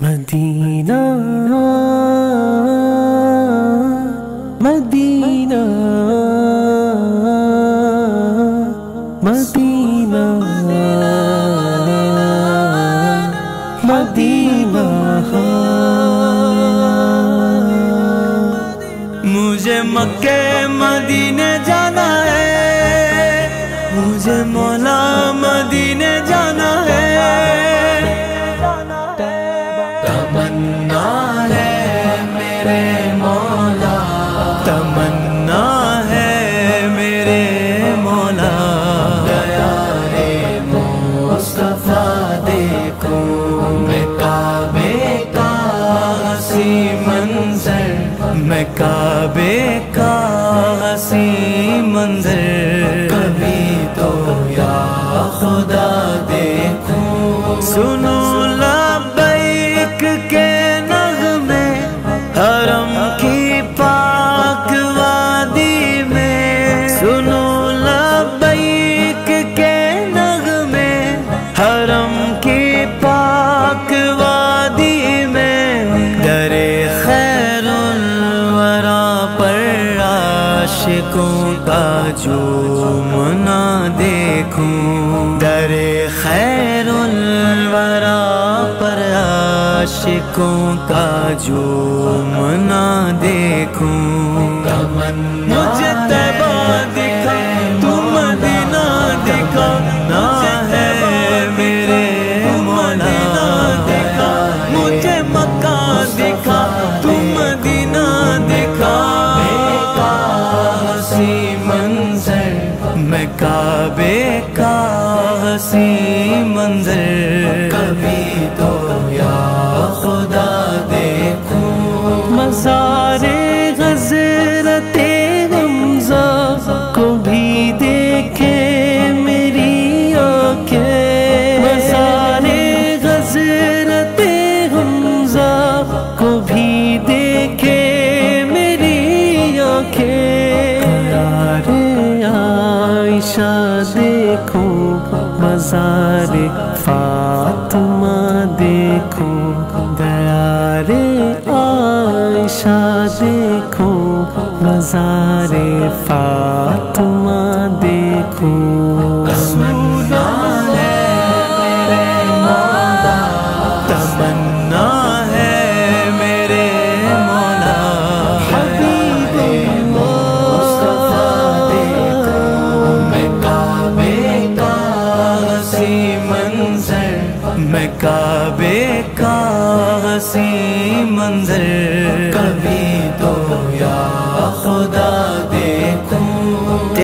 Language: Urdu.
مدینہ مدینہ مدینہ مدینہ مجھے مکے مدینے جانا ہے، مجھے مولا مدینے جانا ہے، تمنا ہے میرے مولا، تمنا ہے میرے مولا، پیارے مصطفیٰ دیکھوں میں کعبے کا حسین منظر، میں کعبے کا حسین منظر، کبھی تو یا خدا دیکھوں، سنو لبیک کے نغمے حرم کی پاک وادی میں، سنو لبیک کے نغمے حرم کی پاک وادی میں، درے خیر الورا پر عاشقوں کا جومنا دیکھوں، درے خیر الورا پر عاشقوں کا جومنا دیکھوں، مجھے طیبہ دکھا تو مدینہ دکھا نہ ہے میرے مولا، مجھے مکہ دکھا تو مدینہ دکھا، حسین منظر میں کعبے کا حسین منظر، کبھی تو یا خدا دیکھوں، مزار حضرت حمزہ کو بھی دیکھے میری آنکھیں، مزار حضرت حمزہ کو بھی دیکھے میری آنکھیں، یار عائشہ دیکھو، مزار فاطمہ دیکھو، دیار عائشہ دیکھو، مزار فاطمہ دیکھو، تمنا ہے میرے مولا، تمنا ہے میرے مولا، حبیب مصطفیٰ دیکھوں میں کعبے کا حسین منظر، میں کعبے کا حسین منظر،